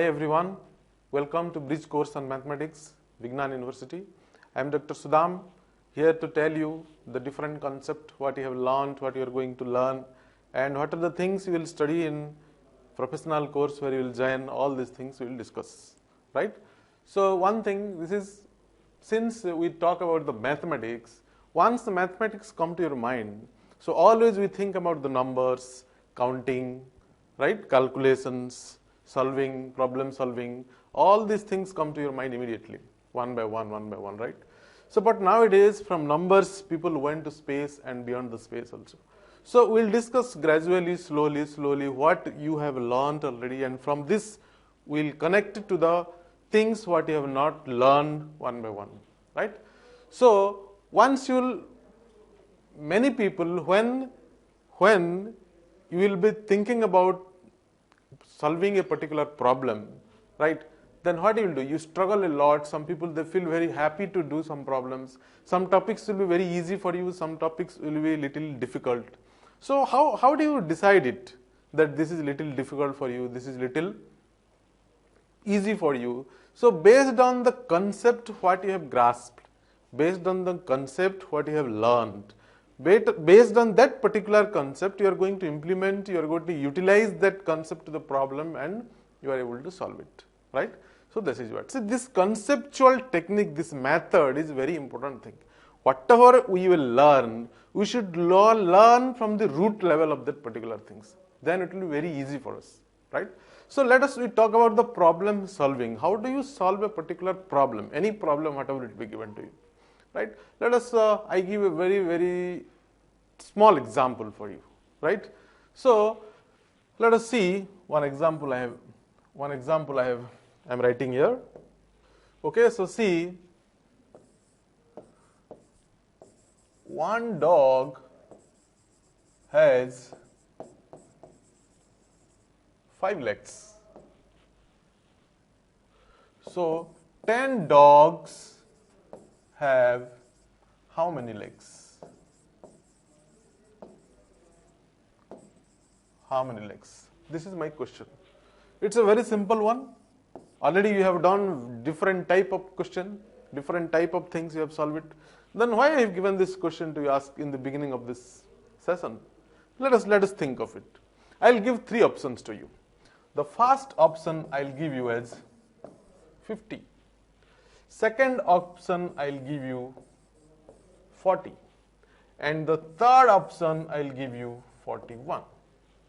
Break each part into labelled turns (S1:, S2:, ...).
S1: everyone, welcome to Bridge Course on Mathematics, Vignan University. I am Dr. Sudham, here to tell you the different concept, what you have learned, what you are going to learn, and what are the things you will study in professional course where you will join. All these things we will discuss, right? So one thing, this is, since we talk about the mathematics, once the mathematics come to your mind, so always we think about the numbers, counting, right, calculations, solving, problem solving, all these things come to your mind immediately, one by one, right? So, but nowadays from numbers, people went to space and beyond the space also. So, we will discuss gradually, slowly what you have learned already, and from this we will connect it to the things what you have not learned one by one, right? So, once you will, many people when you will be thinking about solving a particular problem, right, then what you will do? You struggle a lot. Some people, they feel very happy to do some problems. Some topics will be very easy for you, some topics will be little difficult. So how do you decide it, that this is little difficult for you, this is little easy for you? So based on the concept what you have grasped, based on the concept what you have learned, based on that particular concept, you are going to implement, you are going to utilize that concept to the problem, and you are able to solve it, right? So this is what. So this conceptual technique, this method is very important thing. Whatever we will learn, we should learn from the root level of that particular things. Then it will be very easy for us, right? So we talk about the problem solving. How do you solve a particular problem? Any problem, whatever it be given to you, right? Let us, I give a very small example for you, right? So let us see one example I am writing here. Okay, so see, one dog has 5 legs. So 10 dogs have how many legs? How many legs? This is my question. It's a very simple one. Already you have done different type of question, different type of things you have solved it. Then why I have given this question to you ask in the beginning of this session? Let us think of it. I'll give 3 options to you. The first option I'll give you as 50. Second option I'll give you 40. And the third option I'll give you 41.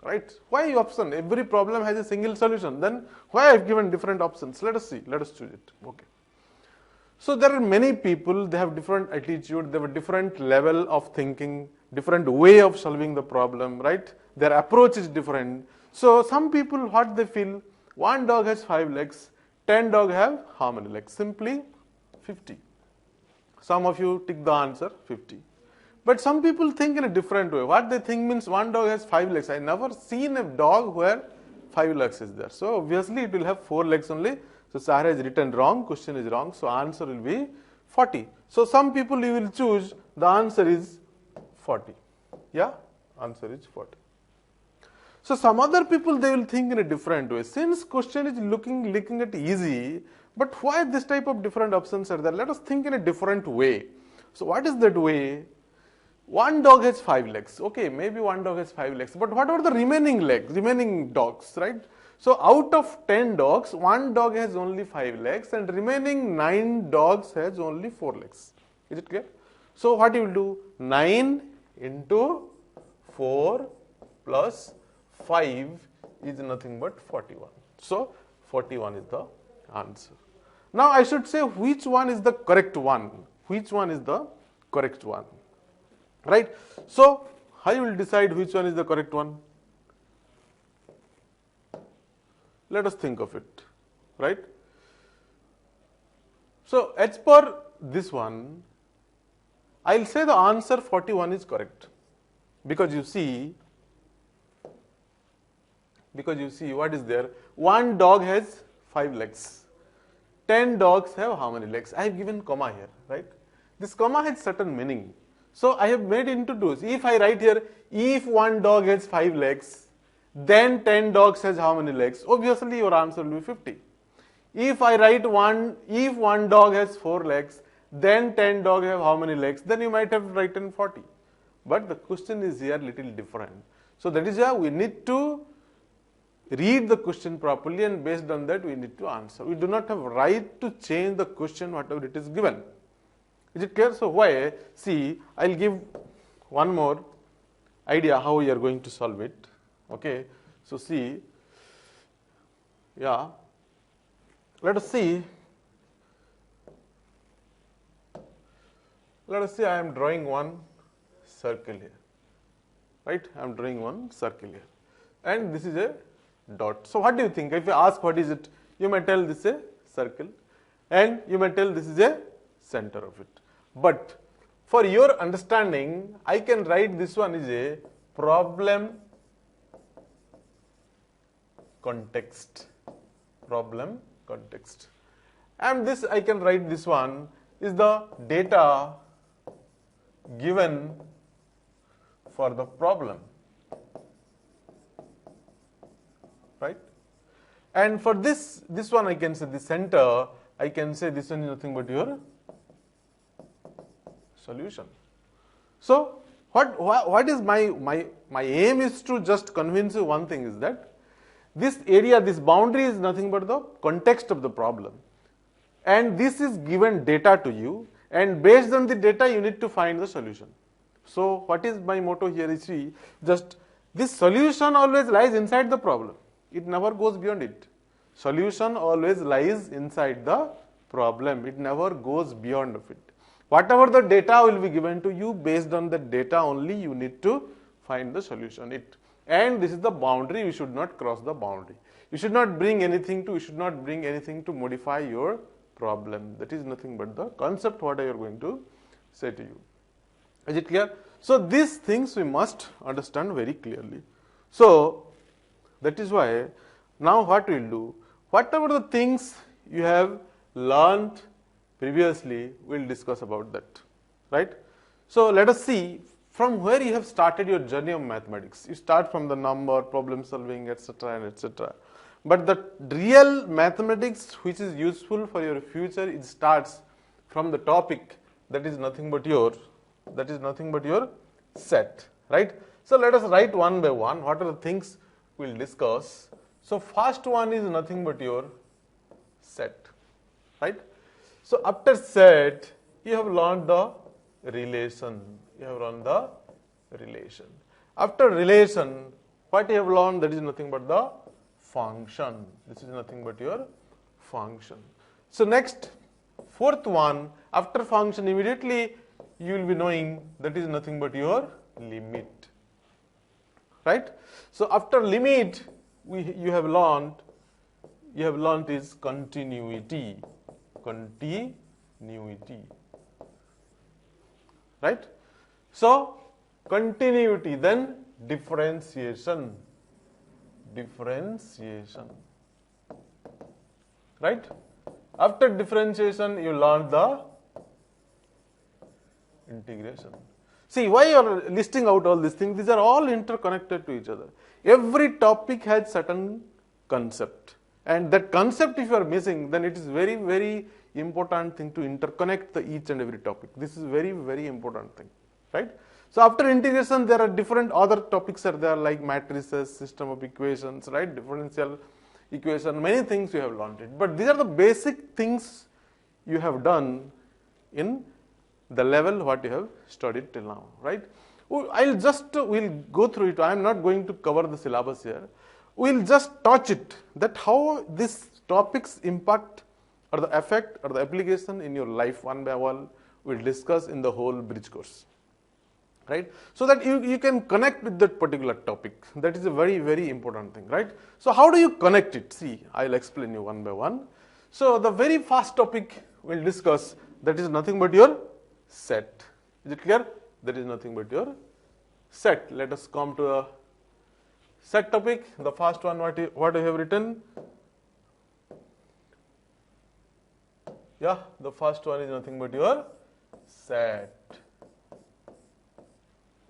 S1: Right? Why option? Every problem has a single solution. Then why I've given different options? Let us see. Let us choose it. Okay. So there are many people, they have different attitude, they have a different level of thinking, different way of solving the problem, right? Their approach is different. So some people, what they feel, one dog has 5 legs, 10 dog have how many legs? Simply 50. Some of you tick the answer 50. But some people think in a different way. What they think means one dog has 5 legs. I never seen a dog where 5 legs is there. So obviously it will have 4 legs only. So sir has written wrong, question is wrong. So answer will be 40. So some people you will choose, the answer is 40. Yeah, answer is 40. So some other people, they will think in a different way. Since question is looking at easy, but why this type of different options are there? Let us think in a different way. So what is that way? One dog has 5 legs. Okay, maybe one dog has 5 legs. But what are the remaining legs, remaining dogs, right? So out of 10 dogs, one dog has only 5 legs and remaining 9 dogs has only 4 legs. Is it clear? So what you will do? 9 into 4 plus 5 is nothing but 41. So 41 is the answer. Now I should say which one is the correct one. Which one is the correct one? Right? So how you will decide which one is the correct one? Let us think of it, right? So as per this one, I'll say the answer 41 is correct. Because you see what is there? One dog has 5 legs. 10 dogs have how many legs? I have given comma here, right? This comma has certain meaning. So I have made into 2. If I write here, if one dog has 5 legs, then 10 dogs has how many legs? Obviously your answer will be 50. If I write if one dog has 4 legs, then 10 dogs have how many legs? Then you might have written 40. But the question is here little different. So that is why we need to read the question properly, and based on that we need to answer. We do not have right to change the question whatever it is given. Is it clear? So why? See, I'll give one more idea how we are going to solve it. Okay. So see, yeah, let us see. Let us say I am drawing one circle here, right? I am drawing one circle here, and this is a dot. So what do you think? If I ask what is it, you may tell this is a circle, and you may tell this is a center of it. But for your understanding, I can write this one is a problem context. Problem context. And this I can write this one is the data given for the problem, right? And for this one I can say the center, I can say this one is nothing but your solution. So what is my aim is to just convince you one thing is that this area, this boundary is nothing but the context of the problem, and this is given data to you, and based on the data you need to find the solution. So what is my motto here is see, just this solution always lies inside the problem. It never goes beyond it. Solution always lies inside the problem. It never goes beyond of it. Whatever the data will be given to you, based on the data only you need to find the solution. And this is the boundary. You should not cross the boundary. You should not bring anything to modify your problem. That is nothing but the concept what I am going to say to you. Is it clear? So these things we must understand very clearly. So that is why now what we will do, whatever the things you have learned previously, we will discuss about that, right? So let us see from where you have started your journey of mathematics. You start from the number, problem solving, etc. and etc. But the real mathematics which is useful for your future, it starts from the topic that is nothing but your set, right? So let us write one by one what are the things we will discuss. So first one is nothing but your set, right? So after set, you have learned the relation. After relation, what you have learned, that is nothing but the function. This is nothing but your function. So next, fourth one, after function, immediately you will be knowing that is nothing but your limit, right? So after limit, you have learned is continuity, right? So continuity, then differentiation, right? After differentiation, you learn the integration. See, why you are listing out all these things? These are all interconnected to each other. Every topic has certain concept, and that concept if you are missing, then it is very, very important thing to interconnect the each and every topic. This is very, very important thing, right? So after integration, there are different other topics are there like matrices, system of equations, right? Differential equation, many things you have learned it. But these are the basic things you have done in the level what you have studied till now, right? we'll go through it. I am not going to cover the syllabus here. We'll just touch it, that how these topics impact or the effect or the application in your life one by one. We'll discuss in the whole bridge course, right? So that you can connect with that particular topic. That is a very, very important thing, right? So how do you connect it? See, I'll explain you one by one. So the very first topic we'll discuss, that is nothing but your set. Is it clear? That is nothing but your set. Let us come to a set topic. The first one, what I have written? Yeah, the first one is nothing but your set.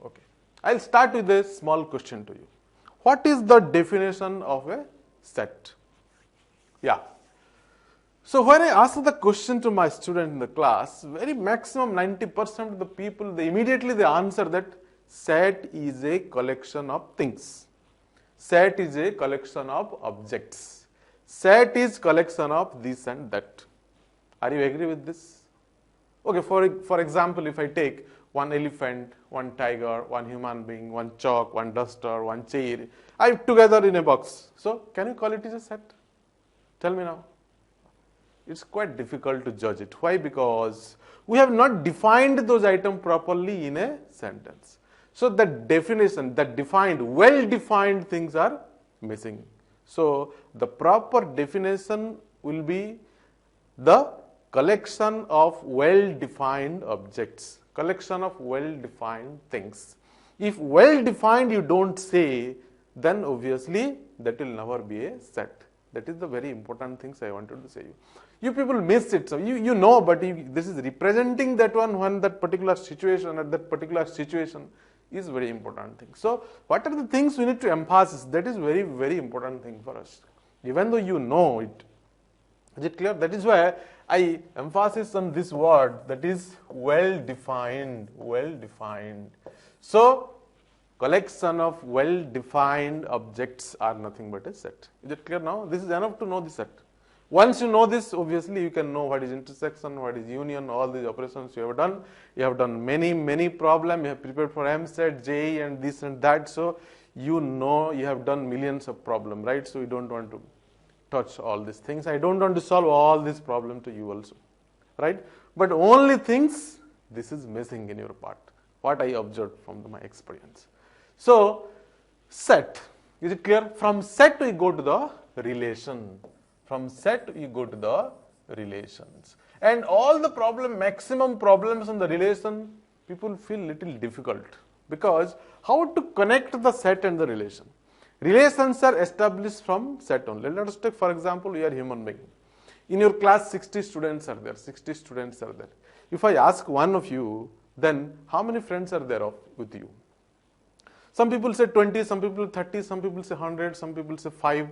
S1: Okay. I'll start with a small question to you. What is the definition of a set? Yeah. So when I ask the question to my student in the class, very maximum 90% of the people, they immediately answer that set is a collection of things. Set is a collection of objects. Set is collection of this and that. Are you agree with this? Okay, for example, if I take one elephant, one tiger, one human being, one chalk, one duster, one chair, I together in a box. So can you call it as a set? Tell me now. It's quite difficult to judge it. Why? Because we have not defined those items properly in a sentence. So the definition, that defined, well-defined things are missing. So the proper definition will be the collection of well-defined objects, collection of well-defined things. If well-defined you don't say, then obviously that will never be a set. That is the very important things I wanted to say you. You people miss it. So you know, but this is representing that one when that particular situation at that particular situation is very important thing. So what are the things we need to emphasize? That is very, very important thing for us. Even though you know it. Is it clear? That is why I emphasize on this word, that is well-defined, well-defined. So collection of well-defined objects are nothing but a set. Is it clear now? This is enough to know the set. Once you know this, obviously you can know what is intersection, what is union, all these operations you have done. You have done many problems. You have prepared for MSET, JEE and this and that. So you know you have done millions of problems, right? So you don't want to touch all these things. I don't want to solve all these problems to you also, right? But only things, this is missing in your part, what I observed from my experience. So set, is it clear? From set we go to the relation. From set we go to the relations. And all the maximum problems on the relation, people feel little difficult. Because how to connect the set and the relation? Relations are established from set only. Let us take, for example, we are human being. In your class, 60 students are there. 60 students are there. If I ask one of you, then how many friends are there with you? Some people say 20, some people 30, some people say 100, some people say 5,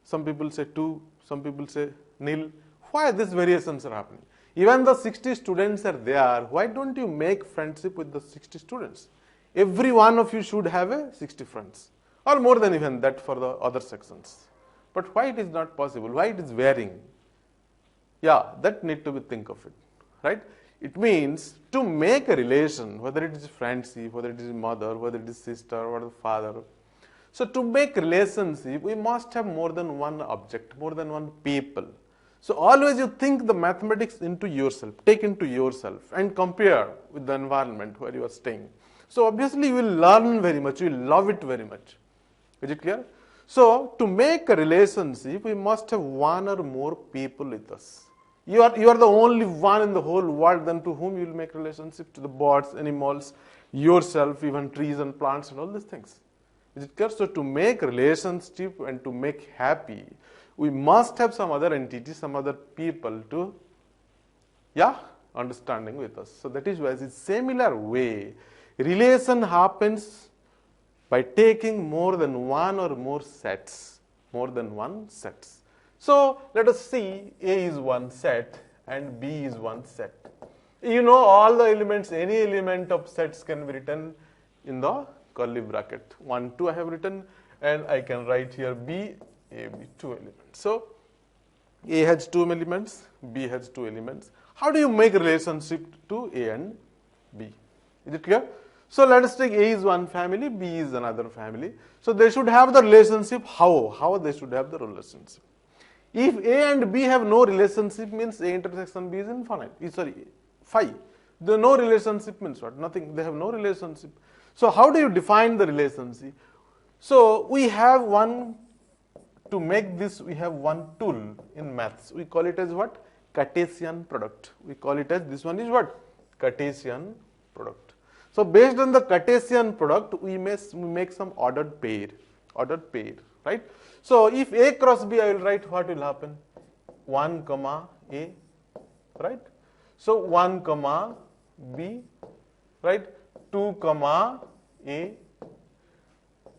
S1: some people say 2, some people say nil. Why these variations are happening? Even the 60 students are there, why don't you make friendship with the 60 students? Every one of you should have a 60 friends, or more than even that for the other sections. But why it is not possible? Why it is varying? Yeah, that need to be think of it, right? It means to make a relation, whether it is friendship, whether it is mother, whether it is sister, or the father. So to make relationship, we must have more than one object, more than one people. So always you think the mathematics into yourself, take into yourself and compare with the environment where you are staying. So obviously you will learn very much, you will love it very much. Is it clear? So to make a relationship, we must have one or more people with us. You are the only one in the whole world, then to whom you will make relationship, to the birds, animals, yourself, even trees and plants and all these things. Is it clear? So to make relationship and to make happy, we must have some other entity, some other people to, understanding with us. So that is why in similar way, relation happens by taking more than one or more sets, more than one sets. So let us see, A is one set and B is one set. You know all the elements, any element of sets can be written in the curly bracket. 1, 2 I have written, and I can write here B, A, B, 2 elements. So A has 2 elements, B has 2 elements. How do you make a relationship to A and B? Is it clear? So let us take A is one family, B is another family. So they should have the relationship. How they should have the relationship? If A and B have no relationship, means A intersection B is infinite. Sorry, phi. The no relationship means what? Nothing. They have no relationship. So how do you define the relationship? So we have one, to make this we have one tool in maths. We call it as what? Cartesian product. We call it as, this one is what? Cartesian product. So based on the Cartesian product, we make some ordered pair, right? So if A cross B, I will write what will happen? 1, A, right? So 1, B, right? 2, A,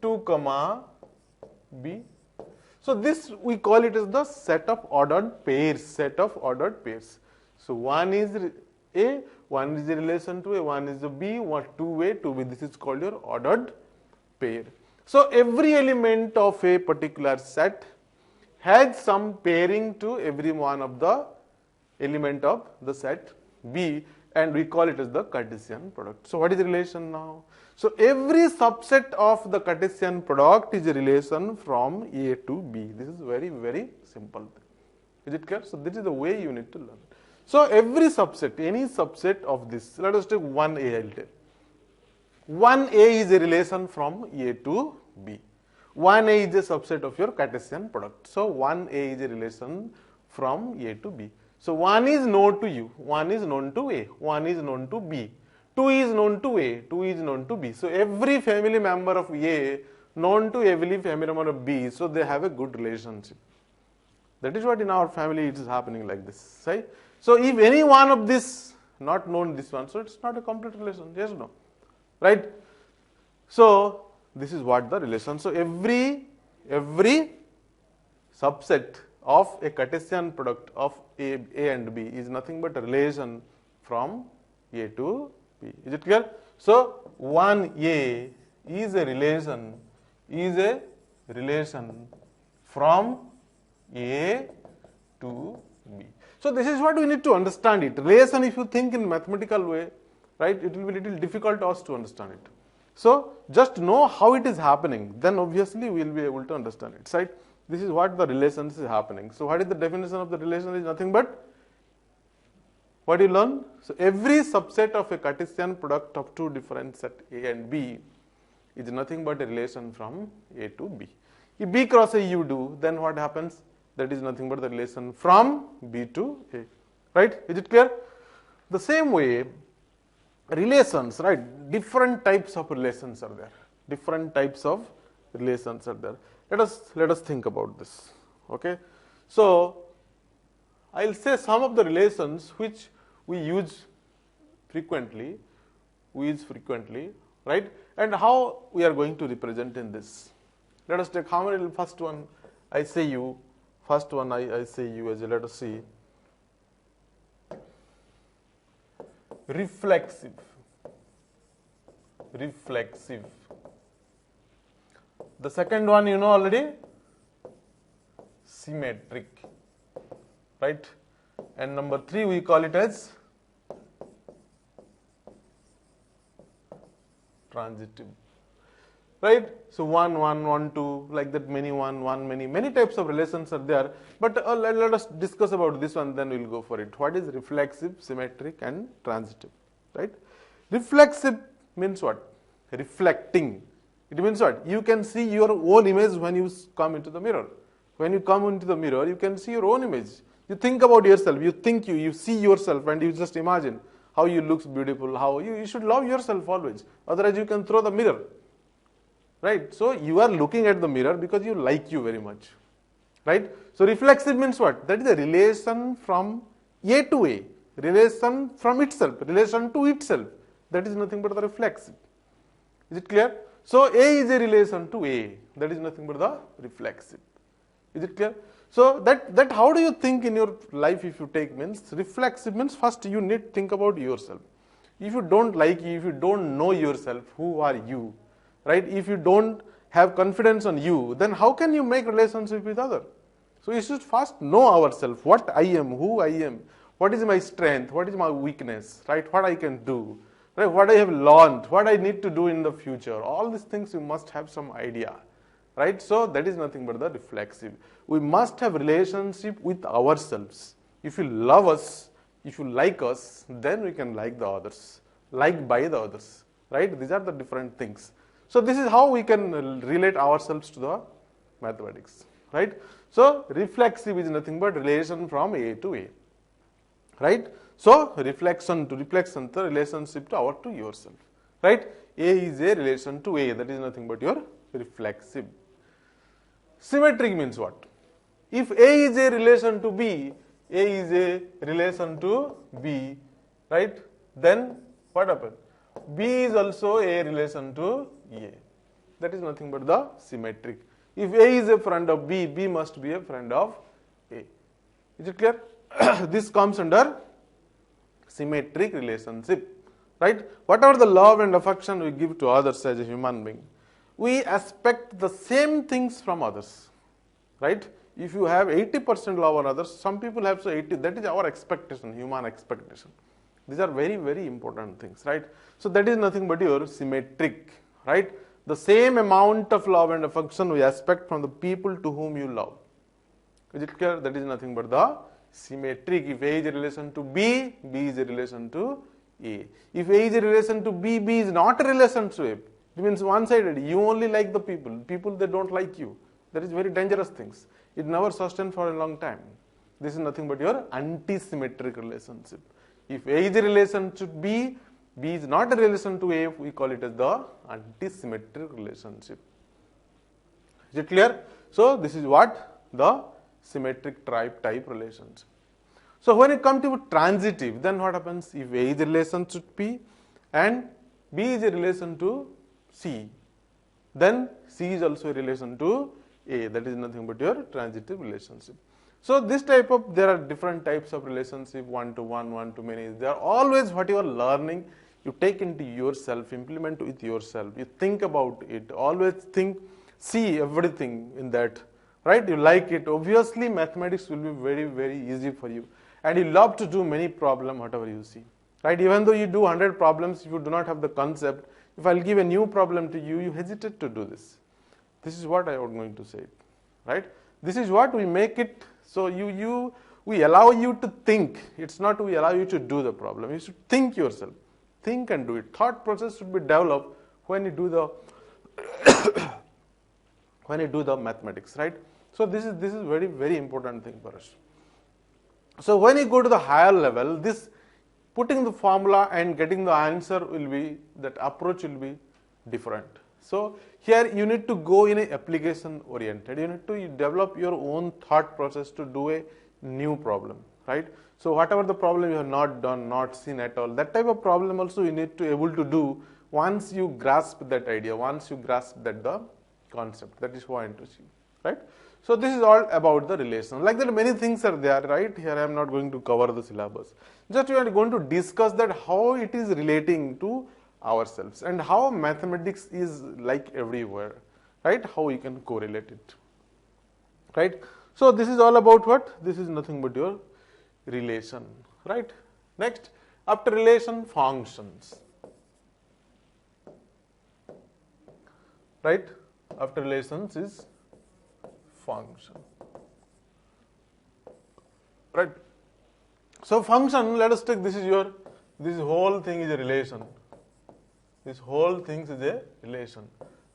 S1: 2, B. So this we call it as the set of ordered pairs, So one is A, one is a relation to A, one is a B, one 2A, 2B. This is called your ordered pair. So every element of a particular set has some pairing to every one of the element of the set B, and we call it as the Cartesian product. So what is the relation now? So every subset of the Cartesian product is a relation from A to B. This is very, very simple. Is it clear? So this is the way you need to learn. So every subset, any subset of this, let us take 1A, I'll tell. 1A is a relation from A to B. 1A is a subset of your Cartesian product. So 1A is a relation from A to B. So 1 is known to you, 1 is known to A, 1 is known to B, 2 is known to A, 2 is known to B. So every family member of A known to every family member of B, so they have a good relationship. That is what in our family it is happening like this, right? So if any one of this not known this one, so it's not a complete relation, yes or no? Right? So this is what the relation. So every subset of a Cartesian product of A and B is nothing but a relation from A to B. Is it clear? So 1A is a relation from A to B. So this is what we need to understand it. Relation, if you think in mathematical way, right, it will be little difficult to us to understand it. So just know how it is happening, then obviously we will be able to understand it, right? This is what the relations is happening. So what is the definition of the relation? Is nothing but what you learn. So every subset of a Cartesian product of two different set A and B is nothing but a relation from A to B. If B cross A you do, then what happens? That is nothing but the relation from B to A, right? Is it clear? The same way, relations, right? Different types of relations are there. Different types of relations are there. Let us think about this. Okay, so I'll say some of the relations which we use frequently, right? And how we are going to represent in this. Let us take how many. First one I say you. First one I say you as a, let us see. Reflexive. The second one you know already, symmetric, right? And number 3 we call it as transitive, right? So 1, 1, 1, 2, like that, many 1, 1, many types of relations are there. But let us discuss about this one, then we'll go for it. What is reflexive, symmetric, and transitive, right? Reflexive means what? Reflecting. It means what? You can see your own image when you come into the mirror. When you come into the mirror, you can see your own image. You think about yourself, you see yourself, and you just imagine how you look beautiful, how you should love yourself always. Otherwise you can throw the mirror, right? So you are looking at the mirror because you like you very much, right? So reflexive means what? That is a relation from A to A, relation from itself, relation to itself. That is nothing but the reflexive. Is it clear? So A is a relation to A. That is nothing but the reflexive. Is it clear? So that how do you think in your life if you take means reflexive means first you need to think about yourself. If you don't like you, if you don't know yourself, who are you, right? If you don't have confidence on you, then how can you make relationship with other? So you should first know ourselves, what I am, who I am, what is my strength, what is my weakness, right? What I can do. Right, what I have learned, what I need to do in the future, all these things you must have some idea, right? So that is nothing but the reflexive. We must have relationship with ourselves. If you love us, if you like us, then we can like the others, like by the others, right? These are the different things. So this is how we can relate ourselves to the mathematics, right? So reflexive is nothing but relation from A to A, right? So reflection to reflection, the relationship to yourself, right? A is a relation to A, that is nothing but your reflexive. Symmetric means what? If A is a relation to B, A is a relation to B, right? Then what happens? B is also a relation to A. That is nothing but the symmetric. If A is a friend of B, B must be a friend of A. Is it clear? This comes under symmetric relationship, right? Whatever the love and affection we give to others as a human being, we expect the same things from others, right? If you have 80% love on others, some people have so 80, that is our expectation, human expectation. These are very, very important things, right? So that is nothing but your symmetric, right? The same amount of love and affection we expect from the people to whom you love. Is it clear? That is nothing but the symmetric. If A is a relation to B, B is a relation to A. If A is a relation to B, B is not a relation to A. It means one-sided. You only like the people. People, they don't like you. That is very dangerous things. It never sustains for a long time. This is nothing but your anti-symmetric relationship. If A is a relation to B, B is not a relation to A, we call it as the anti-symmetric relationship. Is it clear? So this is what? The symmetric type relationship. So when it comes to transitive, then what happens? If A is a relation to P and B is a relation to C, then C is also a relation to A. That is nothing but your transitive relationship. So this type of, there are different types of relationship, one to one, one to many. They are always what you are learning, you take into yourself, implement with yourself. You think about it, always think, see everything in that, right? You like it. Obviously mathematics will be very, very easy for you. And you love to do many problems, whatever you see, right? Even though you do 100 problems, if you do not have the concept, if I'll give a new problem to you, you hesitate to do this. This is what I am going to say, right? This is what we make it. So we allow you to think. It's not we allow you to do the problem. You should think yourself. Think and do it. Thought process should be developed when you do the when you do the mathematics, right? So this is very, very important thing for us. So when you go to the higher level, this putting the formula and getting the answer will be, that approach will be different. So here you need to go in a application oriented. You need to develop your own thought process to do a new problem, right? So whatever the problem you have not done, not seen at all, that type of problem also you need to able to do once you grasp that idea, once you grasp that the concept. That is what I want to see, right? So this is all about the relation. Like that many things are there, right? Here I am not going to cover the syllabus. Just we are going to discuss that how it is relating to ourselves and how mathematics is like everywhere, right? How you can correlate it, right? So this is all about what? This is nothing but your relation, right? Next, after relation, functions, right? After relations is function, right? So function, let us take, this whole thing is a relation. This whole thing is a relation.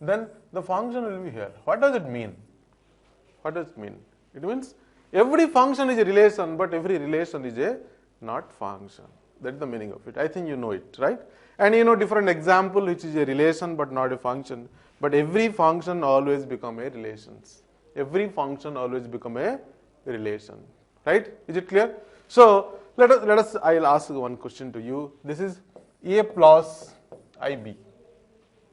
S1: Then the function will be here. What does it mean? What does it mean? It means every function is a relation, but every relation is a not function. That is the meaning of it. I think you know it, right? And you know different example which is a relation but not a function. But every function always become a relation. Every function always become a relation, right? Is it clear? So let us. I will ask one question to you. This is A plus IB.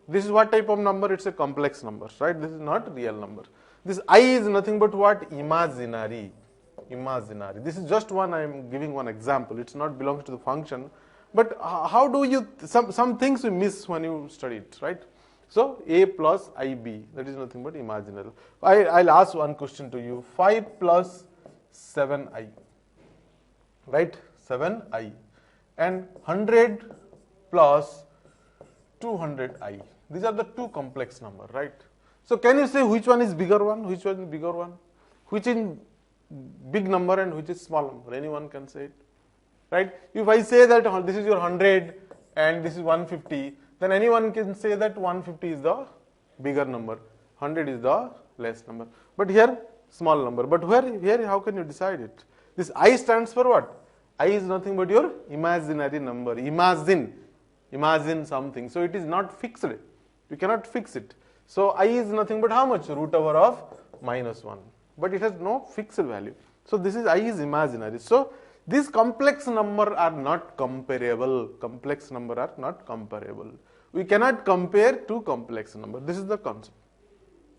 S1: This is what type of number? It's a complex number, right? This is not real number. This I is nothing but what? Imaginary. Imaginary. This is just one, I am giving one example. It's not belongs to the function. But how do you, some things you miss when you study it, right? So A plus IB, that is nothing but imaginary. I'll ask one question to you. 5 plus 7I, right? 7I. And 100 plus 200I. These are the two complex numbers, right? So can you say which one is bigger one, which one is bigger one? Which is big number and which is small number? Anyone can say it, right? If I say that this is your 100 and this is 150, then anyone can say that 150 is the bigger number, 100 is the less number. But here, small number. But here, how can you decide it? This I stands for what? I is nothing but your imaginary number. Imagine something. So it is not fixed. You cannot fix it. So I is nothing but how much? Root over of -1. But it has no fixed value. So this is I is imaginary. So these complex number are not comparable. Complex number are not comparable. We cannot compare two complex numbers. This is the concept,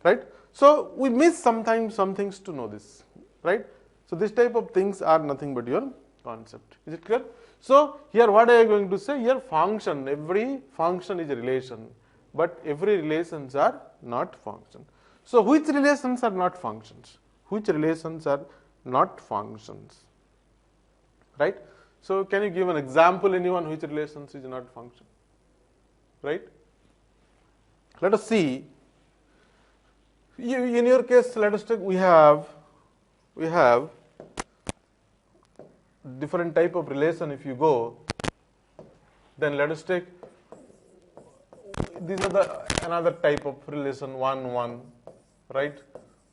S1: right? So we miss sometimes some things to know this, right? So this type of things are nothing but your concept. Is it clear? So here what are you going to say? Here function, every function is a relation, but every relations are not function. So which relations are not functions? Which relations are not functions? Right? So can you give an example, anyone, which relations is not function? Right? Let us see. In your case, let us take, we have different type of relation. If you go, then let us take, these are the another type of relation, one, right?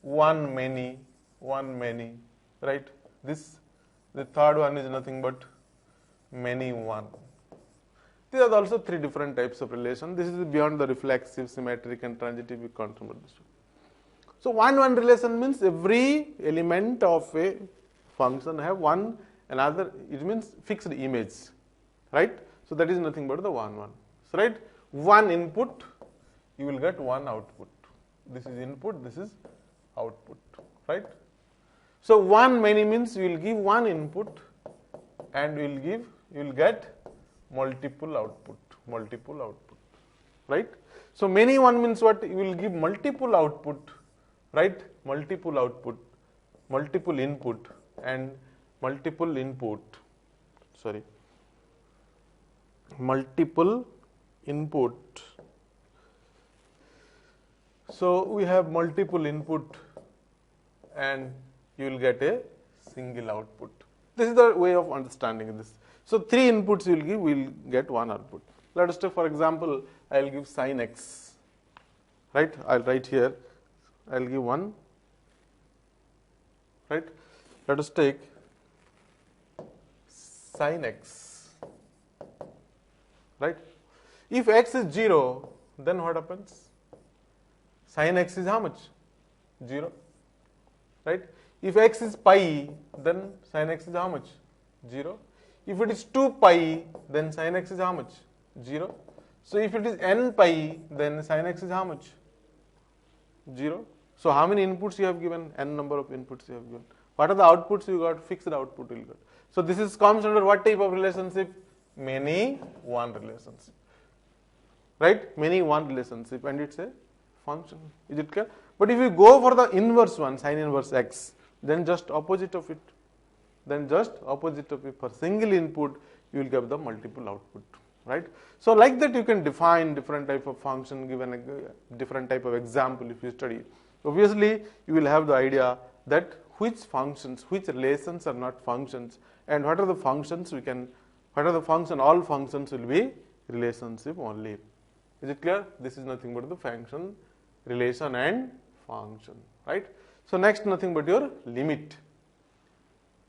S1: One many, right? This, the third one is nothing but many one. These are also three different types of relation. This is beyond the reflexive, symmetric, and transitive. We can't remember this. So one relation means every element of a function have one another. It means fixed image, right? So that is nothing but the one. So right, one input, you will get one output. This is input, this is output, right? So one many means you will give one input and you will get multiple output, right? So many one means what? You will give multiple output, right? Multiple output, multiple input and multiple input. Sorry, multiple input. So we have multiple input and you will get a single output. This is the way of understanding this. So three inputs you will give, we will get one output. Let us take, for example, I will give sin x, right? I will write here, I will give 1, right? Let us take sin x, right? If x is 0, then what happens? Sin x is how much? 0, right? If x is pi, then sin x is how much? 0. If it is 2 pi, then sin x is how much? 0. So if it is n pi, then sin x is how much? 0. So how many inputs you have given? N number of inputs you have given. What are the outputs you got? Fixed output you will get. So this is comes under what type of relationship? Many one relationship, right? Many one relationship, and it's a function. Is it clear? But if you go for the inverse one, sin inverse x, then just opposite of it. For single input, you will get the multiple output, right? So like that you can define different type of function, given a different type of example if you study. Obviously, you will have the idea that which functions, which relations are not functions, and what are the functions all functions will be relationship only. Is it clear? This is nothing but the function, relation and function, right? So next nothing but your limit.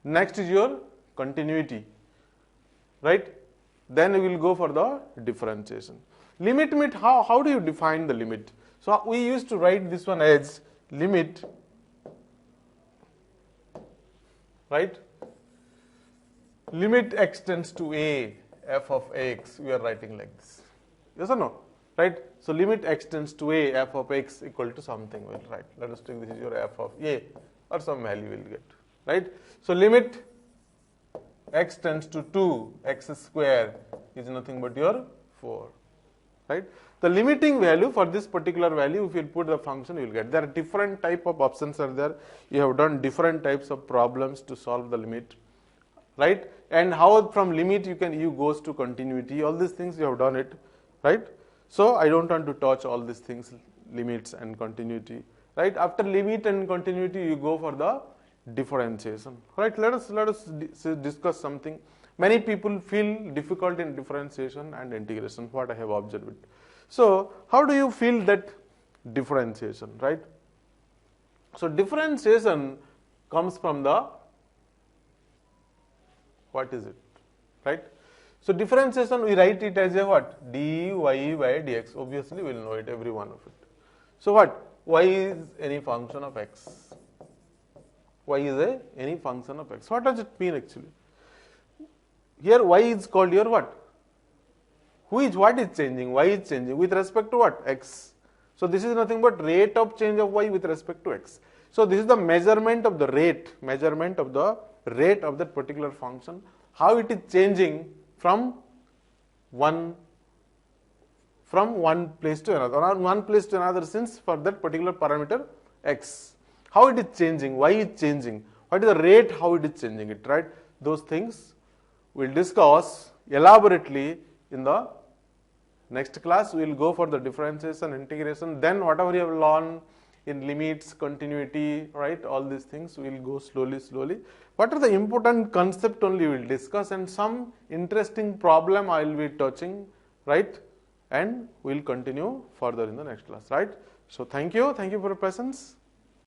S1: Next is your continuity, right? Then we will go for the differentiation. Limit, how do you define the limit? So we used to write this one as limit, right? Limit x tends to a, f of x, we are writing like this. Yes or no? Right? So limit x tends to a, f of x equal to something, we'll write. Let us take this is your f of a, or some value we'll get, right? So limit x tends to 2, x square is nothing but your 4, right? The limiting value for this particular value, if you put the function, you will get. There are different type of options are there. You have done different types of problems to solve the limit, right? And how from limit you goes to continuity. All these things you have done it, right? So I don't want to touch all these things, limits and continuity, right? After limit and continuity, you go for the differentiation, right? Let us discuss something. Many people feel difficult in differentiation and integration, what I have observed. So how do you feel that differentiation, right? So differentiation comes from the, what is it, right? So differentiation, we write it as a what? dy by dx. Obviously we will know it, every one of it. So what? Y is any function of x. Y is any function of x. What does it mean actually? Here y is called your what? What is changing? Y is changing with respect to what? X. So this is nothing but rate of change of y with respect to x. So this is the measurement of the rate of that particular function, how it is changing from one place to another, or one place to another sense for that particular parameter x. How it is changing, why it is changing, what is the rate, how it is changing it, right? Those things we will discuss elaborately in the next class. We will go for the differentiation, integration, then whatever you have learned in limits, continuity, right, all these things we will go slowly. What are the important concept only we will discuss, and some interesting problem I will be touching, right, and we will continue further in the next class, right. So thank you for your patience.